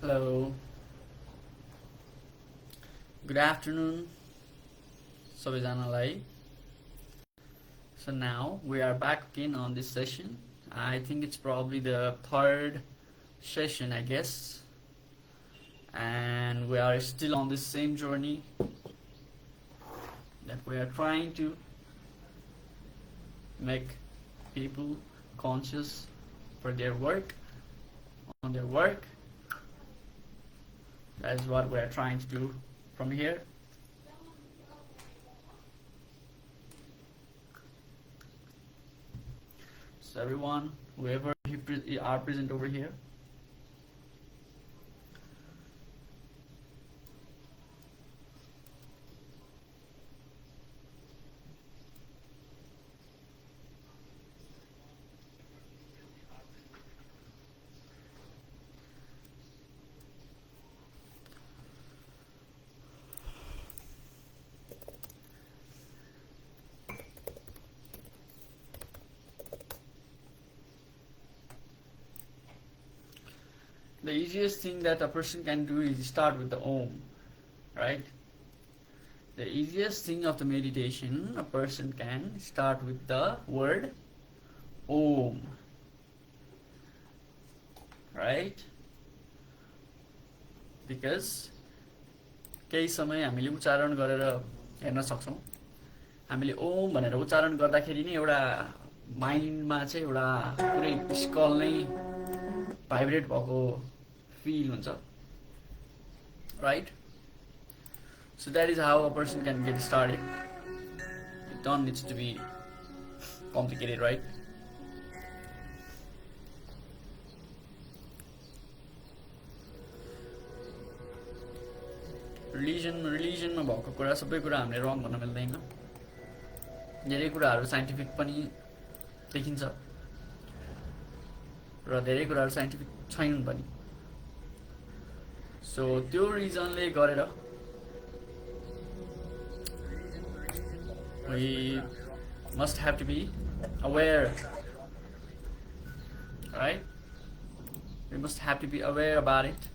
Hello, good afternoon, सबैजनालाई. So now we are back again on this session. I think it's probably the third session, I guess, and we are still on this same journey that we are trying to make people conscious for their work, on their work. That is what we are trying to do from here. So everyone, whoever are present over here, the easiest thing that a person can do is start with the Om, right? The easiest thing of the meditation, a person can start with the word Om, right? Because केही समय हामीले उच्चारण गरेर हेर्न सक्छौँ. हामीले ओम भनेर उच्चारण गर्दाखेरि नै एउटा माइन्डमा चाहिँ एउटा पुरै स्कल नै भाइब्रेट भएको feel huncha, right? So that is how a person can get started. It don't need to be complicated, right? रिलिजनमा भएको कुरा सबै कुरा हामीले रङ भन्न मिल्दैन. धेरै कुराहरू साइन्टिफिक पनि देखिन्छ र धेरै कुराहरू साइन्टिफिक छैनन् पनि. So त्यो रिजनले गरेर we must have to be aware, right? We must have to be aware about it.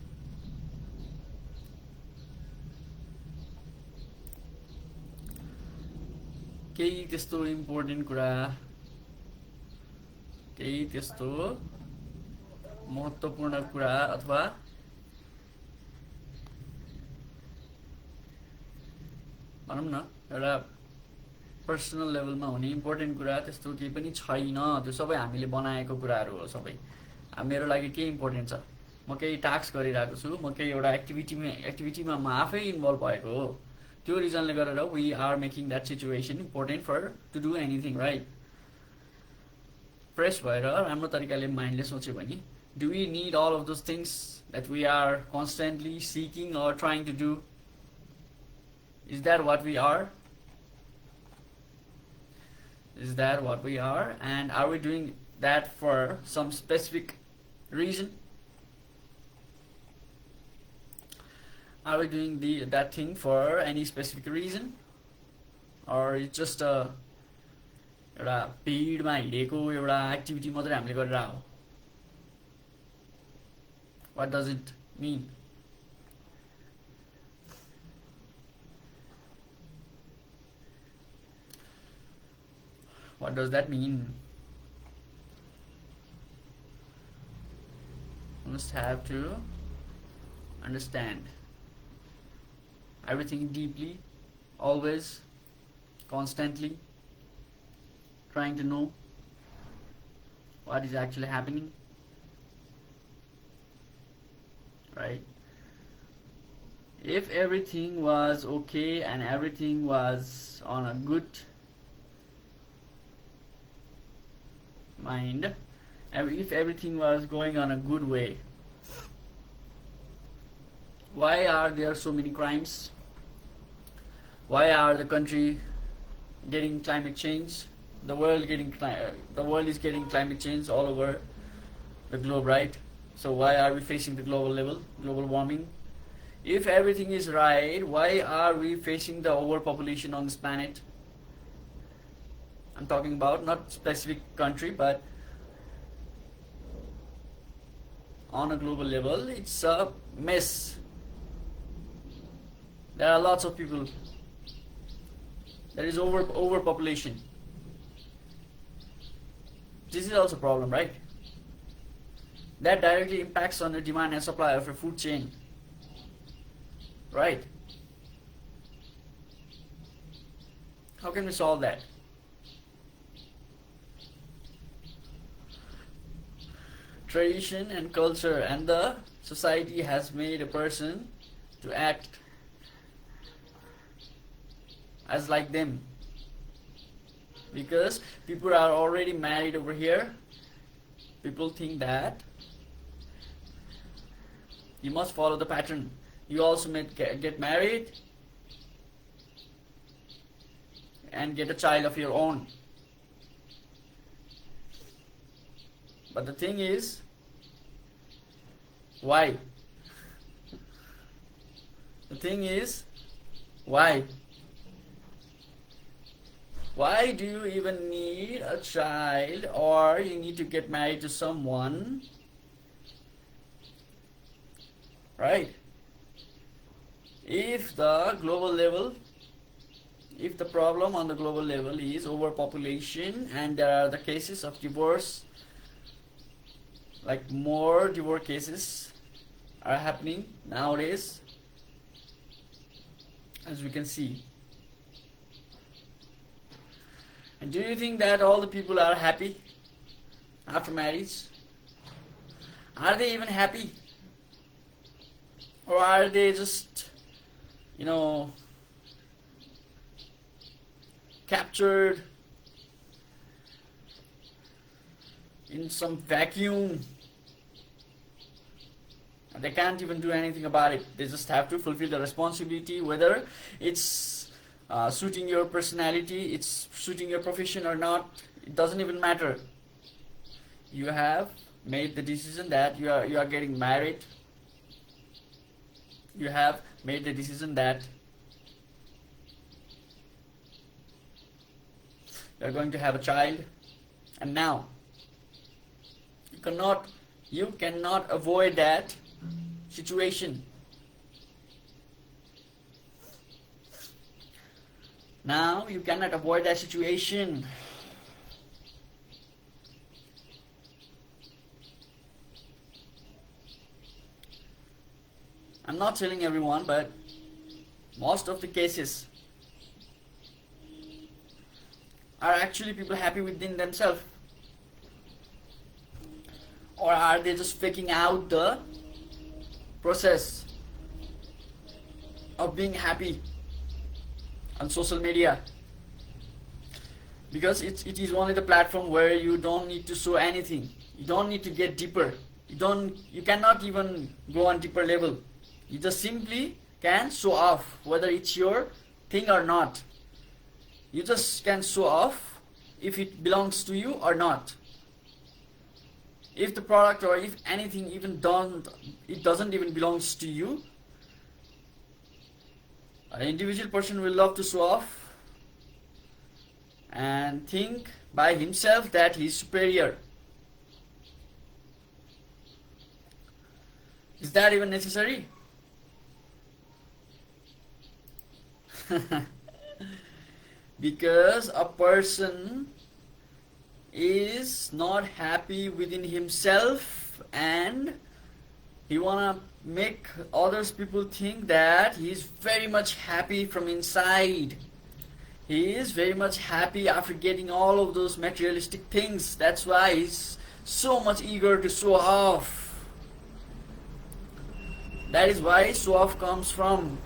केही त्यस्तो इम्पोर्टेन्ट कुरा, केही त्यस्तो महत्त्वपूर्ण कुरा अथवा भनौँ न एउटा पर्सनल लेभलमा हुने इम्पोर्टेन्ट कुरा त्यस्तो केही पनि छैन. त्यो सबै हामीले बनाएको कुराहरू हो सबै. मेरो लागि के इम्पोर्टेन्ट छ, म केही टास्क गरिरहेको छु, म केही एउटा एक्टिभिटीमा म आफै इन्भल्भ भएको हो. त्यो रिजनले गरेर we are making that situation important for to do anything, right? Fresh भएर राम्रो तरिकाले माइन्डले सोच्यो भने do we need all of those things that we are constantly seeking or trying to do? Is that what we are? Is that what we are? And are we doing that for some specific reason? Are we doing that thing for any specific reason? Or it's just एउटा भिडमा हिँडेको एउटा activity मात्रै हामीले गरेर हो? What does it mean? What does that mean? You must have to understand everything deeply, always, constantly, trying to know what is actually happening, right? If everything was okay and everything was on a good mind, if everything was going on a good way, why are there so many crimes? Why are the country getting climate change? The world is getting climate change all over the globe, right? So why are we facing the global warming? If everything is right, why are we facing the overpopulation on this planet? I'm talking about not specific country, but on a global level, it's a mess. There are lots of people. There is overpopulation. This is also a problem, right? That directly impacts on the demand and supply of a food chain, right? How can we solve that? Tradition and culture and the society has made a person to act as like them, because people are already married over here. People think that you must follow the pattern. You also get married and get a child of your own. But the thing is, why? The thing is, why? Why do you even need a child, or you need to get married to someone? Right? If the global level, if the problem on the global level is overpopulation and there are the cases of divorce, like more divorce cases are happening nowadays, as we can see. And do you think that all the people are happy after marriage? Are they even happy? Or are they just, captured in some vacuum? They can't even do anything about it. They just have to fulfill the responsibility, whether it's suiting your personality, it's suiting your profession or not. It doesn't even matter. You have made the decision that you are getting married. You have made the decision that you are going to have a child, and now you cannot avoid that situation. Now you cannot avoid that situation. I'm not telling everyone, but most of the cases are actually people happy within themselves, or are they just faking out the process of being happy on social media? Because it is only the platform where you don't need to show anything. You don't need to get deeper. You cannot even go on deeper level. You just simply can show off, whether it's your thing or not. You just can show off if it belongs to you or not. If the product or if anything it doesn't even belongs to you, an individual person will love to show off and think by himself that he is superior. Is that even necessary? Because a person is not happy within himself and he wanna make others people think that he is very much happy from inside. He is very much happy after getting all of those materialistic things. That's why he's so much eager to show off. That is why show off comes from.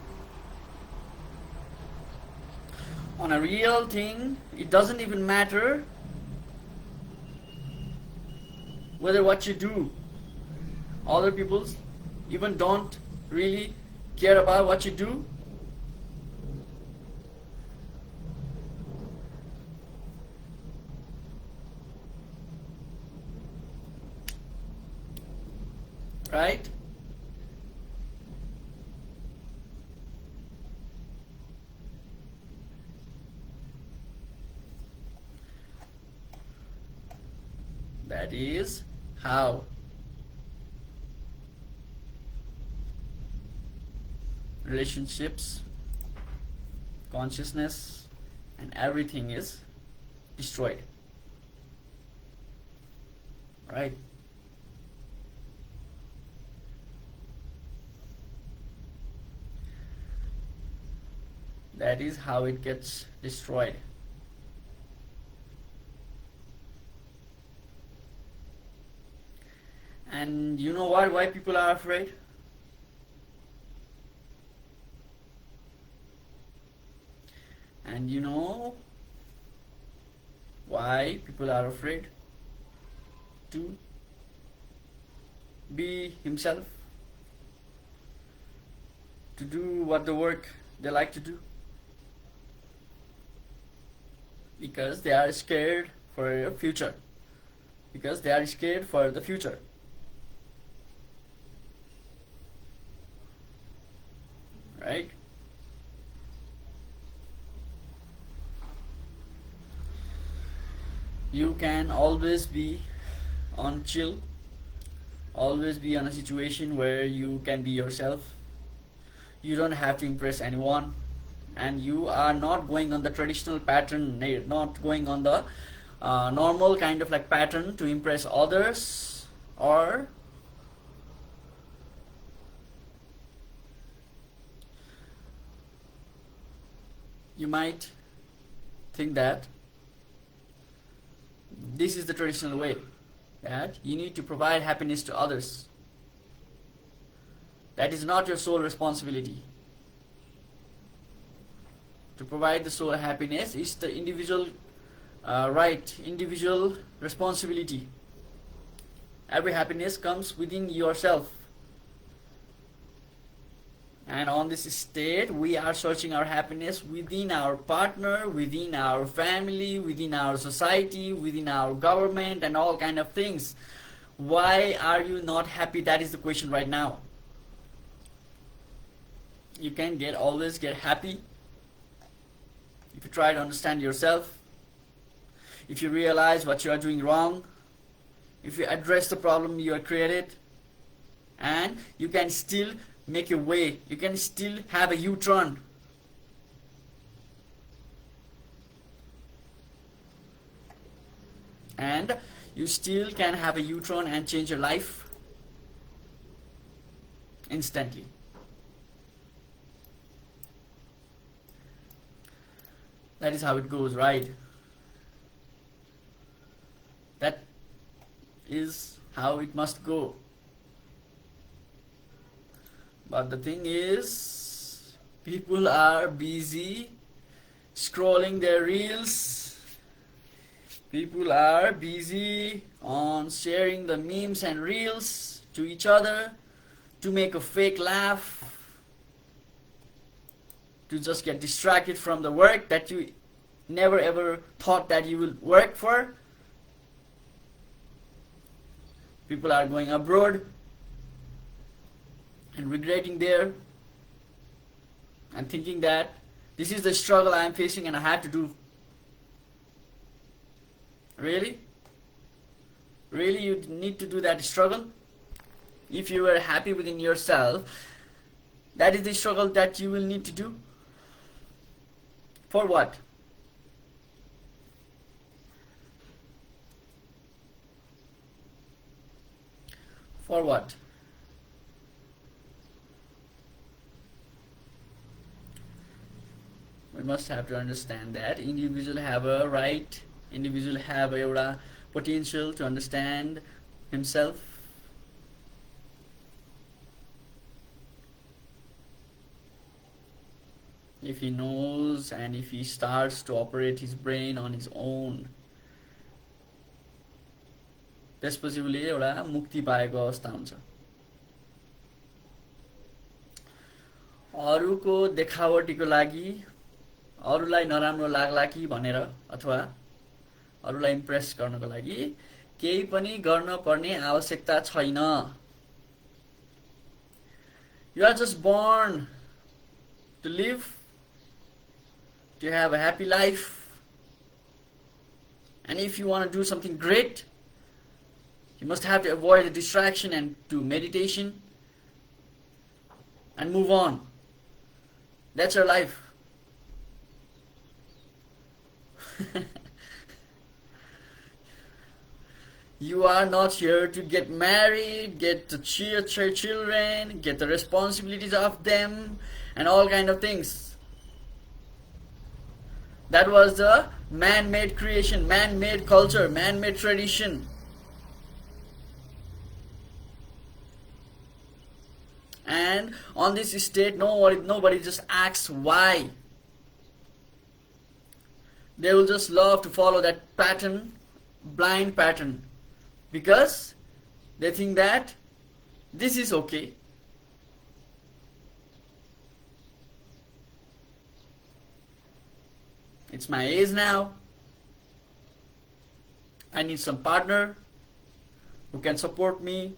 On a real thing, it doesn't even matter whether what you do. Other people even don't really care about what you do. Right? That is how relationships, consciousness, and everything is destroyed. Right? That is how it gets destroyed. And you know why people are afraid? And you know why people are afraid to be himself, to do what the work they like to do? Because they are scared for your future. Because they are scared for the future. Right? You can always be on chill, always be on a situation where you can be yourself. You don't have to impress anyone, and you are not going on the traditional pattern, not going on the normal kind of like pattern to impress others, or you might think that this is the traditional way, that you need to provide happiness to others. That is not your sole responsibility. To provide the soul happiness is the individual right, individual responsibility. Every happiness comes within yourself. And on this state, we are searching our happiness within our partner, within our family, within our society, within our government, and all kind of things. Why are you not happy? That is the question right now. You can always get happy if you try to understand yourself, if you realize what you are doing wrong, if you address the problem you have created, and you can still make your way, you can still have a U-turn. And you still can have a U-turn and change your life instantly. That is how it goes, right? That is how it must go. But the thing is, people are busy scrolling their reels. People are busy on sharing the memes and reels to each other to make a fake laugh, to just get distracted from the work that you never ever thought that you will work for. People are going abroad and regretting there and thinking that this is the struggle I am facing and I have to do. Really? Really, you need to do that struggle? If you are happy within yourself, that is the struggle that you will need to do. For what? For what? We must have to understand that individual have a right, individual have a potential to understand himself. If he knows and if he starts to operate his brain on his own, त्यसपछि उसले एउटा मुक्ति पाएको अवस्था हुन्छ। अरूको देखावटीको लागि, अरूलाई नराम्रो लाग्ला कि भनेर अथवा अरूलाई इम्प्रेस गर्नको लागि केही पनि गर्न पर्ने आवश्यकता छैन। You are just born to live, to have a happy life, and if you want to do something great, you must have to avoid the distraction and do meditation and move on. That's your life. You are not here to get married, get the children, get the responsibilities of them, and all kind of things. That was the man-made creation, man-made culture, man-made tradition. And on this state, nobody just asks why. They will just love to follow that pattern, blind pattern, because they think that this is okay. It's my age now. I need some partner who can support me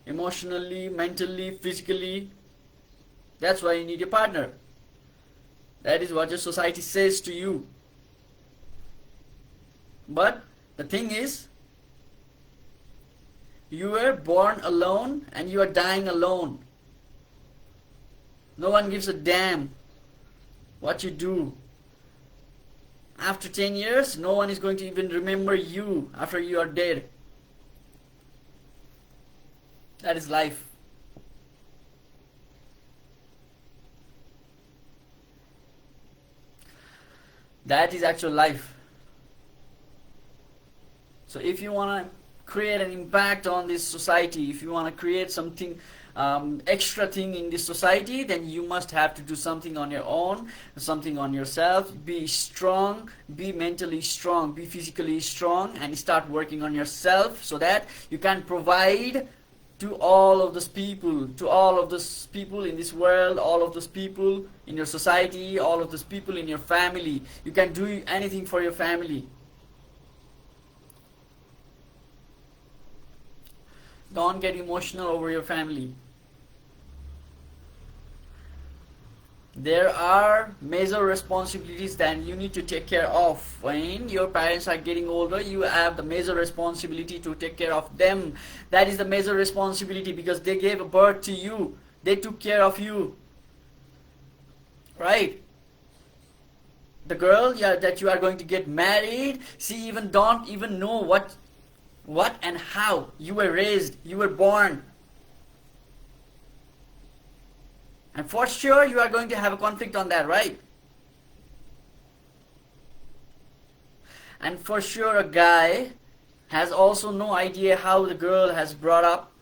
emotionally, mentally, physically. That's why you need a partner. That is what your society says to you. But the thing is, you were born alone and you are dying alone. No one gives a damn what you do. After 10 years, no one is going to even remember you after you are dead. That is life. That is actual life. So if you want to create an impact on this society, if you want to create something extra thing in this society, then you must have to do something on your own, something on yourself. Be strong, be mentally strong, be physically strong, and start working on yourself so that you can provide to all of those people, in this world, all of those people in your society, all of those people in your family. You can do anything for your family. Don't get emotional over your family. There are major responsibilities that you need to take care of. When your parents are getting older, you have the major responsibility to take care of them. That is the major responsibility, because they gave birth to you. They took care of you. Right? The girl that you are going to get married, she even don't even know what and how you were raised, you were born. And for sure you are going to have a conflict on that, right? And for sure a guy has also no idea how the girl has brought up,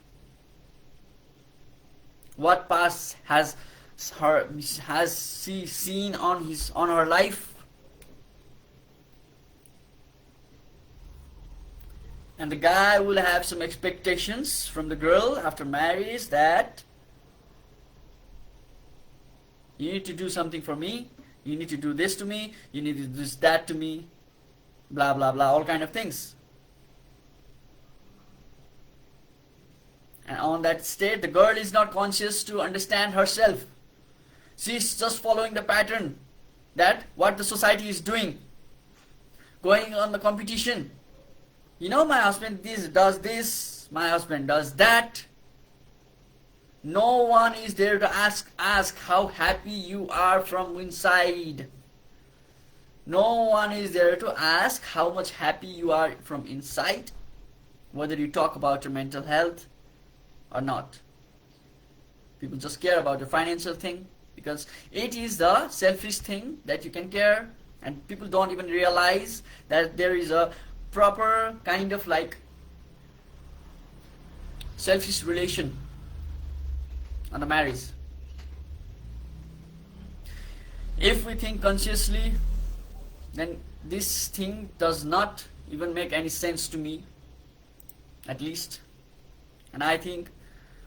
what past has she seen on her life. And the guy will have some expectations from the girl after marriage, that you need to do something for me, you need to do this to me, you need to do that to me, blah blah blah, all kind of things. And on that state, the girl is not conscious to understand herself. She's just following the pattern, that what the society is doing, going on the competition. You know, my husband does this, my husband does that. No one is there to ask how happy you are from inside. No one is there to ask how much happy you are from inside, whether you talk about your mental health or not. People just care about the financial thing, because it is the selfish thing that you can care, and people don't even realize that there is a proper kind of like selfish relation on the marriage. If we think consciously, then this thing does not even make any sense to me, at least. And I think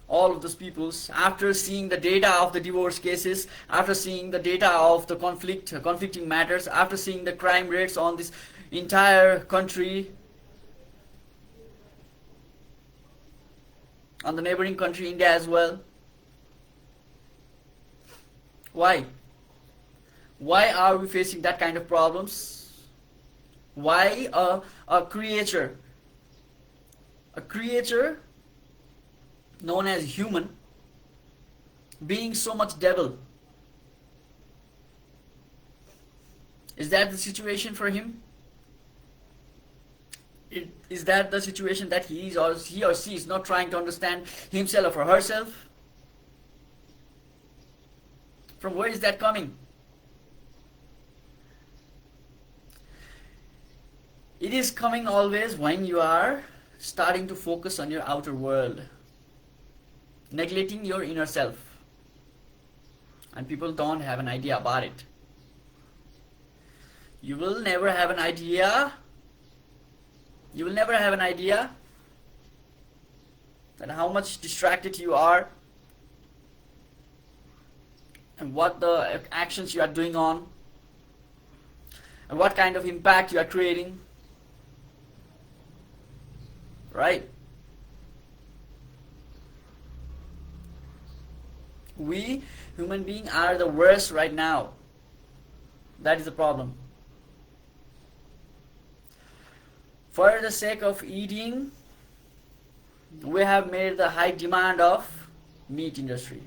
all of those peoples, after seeing the data of the divorce cases, after seeing the data of the conflicting matters, after seeing the crime rates on this entire country, on the neighboring country India as well, why are we facing that kind of problems? Why a creature known as human, being so much devil, Is that the situation for him? Is that the situation that he or she is not trying to understand himself or herself? From where is that coming? It is coming always when you are starting to focus on your outer world, neglecting your inner self, and people don't have an idea about it. You will never have an idea. You will never have an idea that how much distracted you are and what the actions you are doing on and what kind of impact you are creating. Right? We human beings are the worst right now. That is the problem. For the sake of eating, we have made the high demand of meat industry.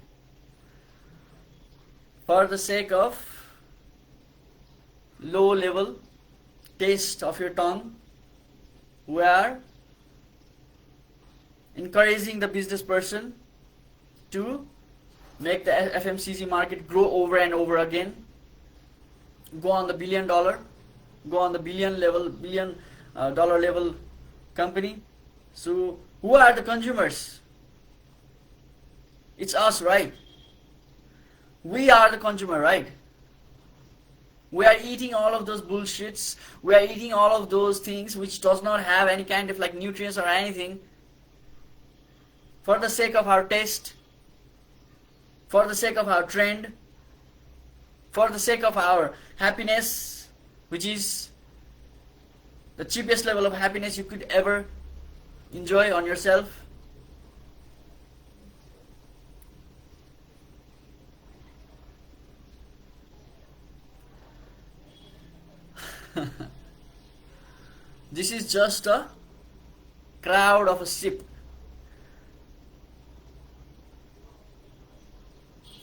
For the sake of low level taste of your tongue, we are encouraging the business person to make the FMCG market grow over and over again, go on the billion dollar level company. So who are the consumers? It's us, right? We are the consumer, right? We are eating all of those bullshits. We are eating all of those things which does not have any kind of like nutrients or anything, for the sake of our taste, for the sake of our trend, for the sake of our happiness, which is the cheapest level of happiness you could ever enjoy on yourself. This is just a crowd of a sheep.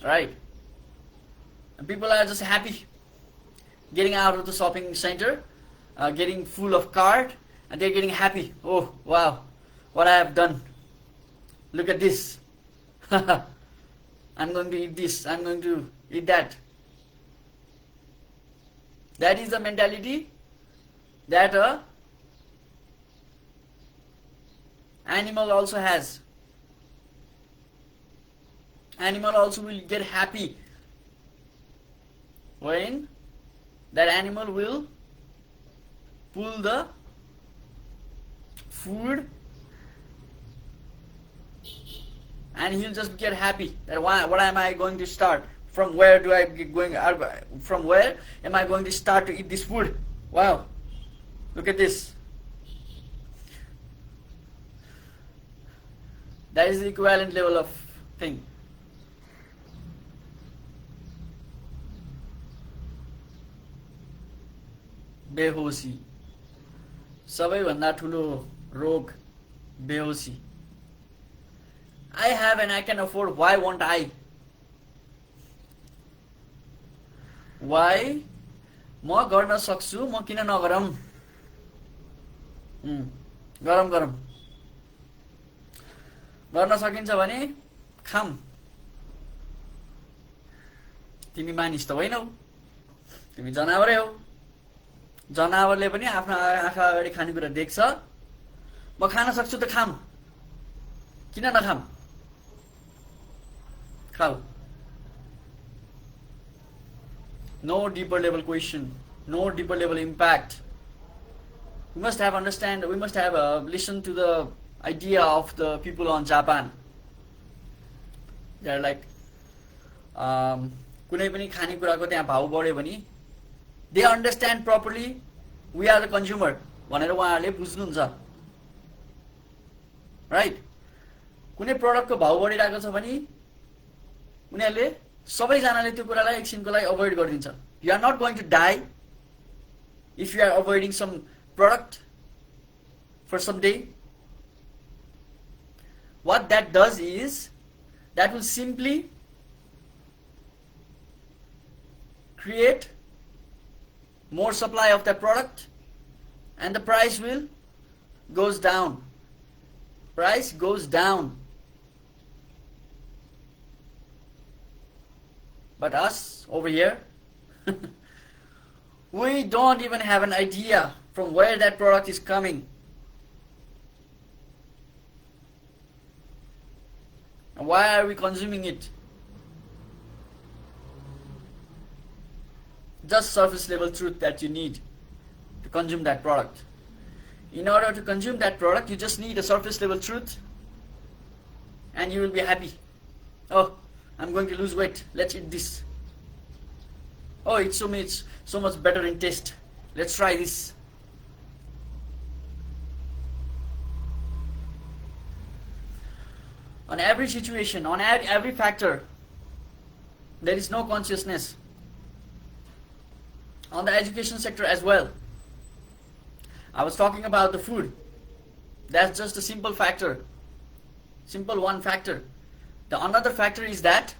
Right? And people are just happy getting out of the shopping center, getting full of cart, and they're getting happy. Oh, wow, what I have done. Look at this. I'm going to eat this. I'm going to eat that. That is the mentality that a animal also has. Animal also will get happy when that animal will pull the food, and he'll just get happy that what am I going to start? From where from where am I going to start to eat this food? Wow, look at this. That is the equivalent level of thing. बेहोसी, सबैभन्दा ठुलो रोग बेहोसी. I have and I can afford, why won't I? Why? म गर्न सक्छु, म किन नगरौँ? गरम गरम गर्न सकिन्छ भने खाम. तिमी मानिस त होइनौ, तिमी जनावरै हौ. जनावरले पनि आफ्नो आँखा अगाडि खानेकुरा देख्छ. म खान सक्छु त खाम, किन नखाम? खाऊ. No deeper level question, no deeper level impact. We must have listened to the idea of the people on Japan. They are like, कुनै पनि खानेकुराको त्यहाँ भाउ बढ्यो भने they understand properly, we are the consumer भनेर उहाँहरूले बुझ्नुहुन्छ. राइट? कुनै प्रडक्टको भाउ बढिरहेको छ भने उनीहरूले सबैजनाले त्यो कुरालाई एकछिनको लागि अभोइड गरिदिन्छ. You are not going to die if you are avoiding some product for some day. What that does is that will simply create more supply of that product, and the price will goes down. Price goes down. But us over here, we don't even have an idea from where that product is coming. And why are we consuming it? Just surface level truth that you need to consume that product. In order to consume that product, you just need a surface level truth and you will be happy. Oh, I'm going to lose weight. Let's eat this. Oh, it's so much better in taste. Let's try this. On every situation, on every factor, there is no consciousness. On the education sector as well. I was talking about the food. That's just a simple factor. Simple one factor. The another factor is that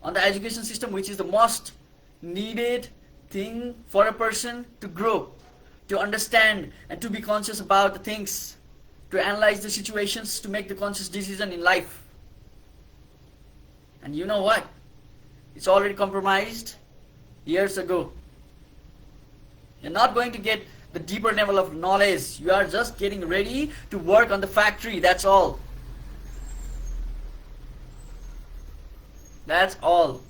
on the education system, which is the most needed thing for a person to grow, to understand and to be conscious about the things, to analyze the situations, to make the conscious decision in life. And you know what? It's already compromised years ago. You're not going to get the deeper level of knowledge. You are just getting ready to work on the factory. That's all. That's all.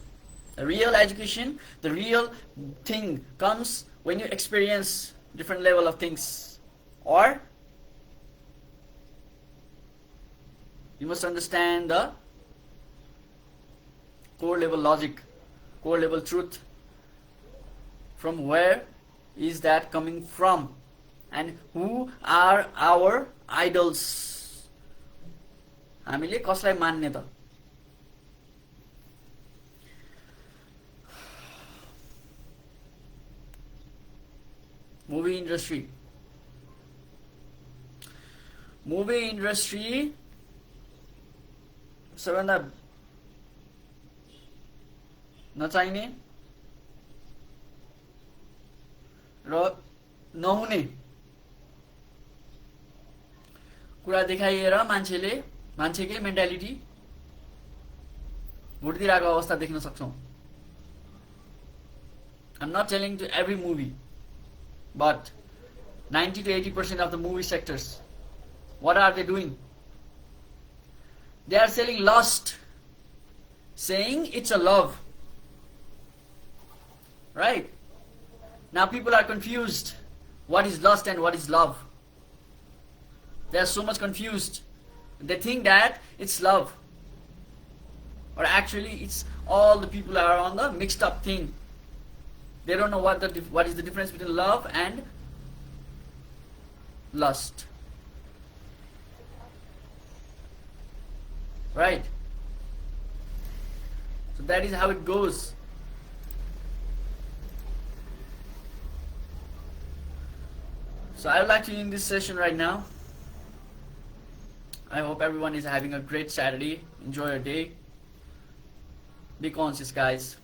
The real education, the real thing comes when you experience different level of things. Or you must understand the core level logic, core level truth. From where is that coming from? And who are our idols? हामीले कसलाई मान्ने त? Movie industry. Movie industry सबैभन्दा नचाहिने र नहुने कुरा देखाइएर मान्छेकै mentality भुटिदिरहेको अवस्था देख्न सक्छौं. I'm not telling to every movie, but 90 to 80% of the movie sectors, what are they doing? They are selling lust, saying it's a love. Right? Now people are confused. What is lust and what is love? They are so much confused. They think that it's love. Or actually it's all the people are on the mixed up thing. They don't know what is the difference between love and lust. Right? So that is how it goes. So I would like to end this session right now. I hope everyone is having a great Saturday. Enjoy your day. Be conscious, guys.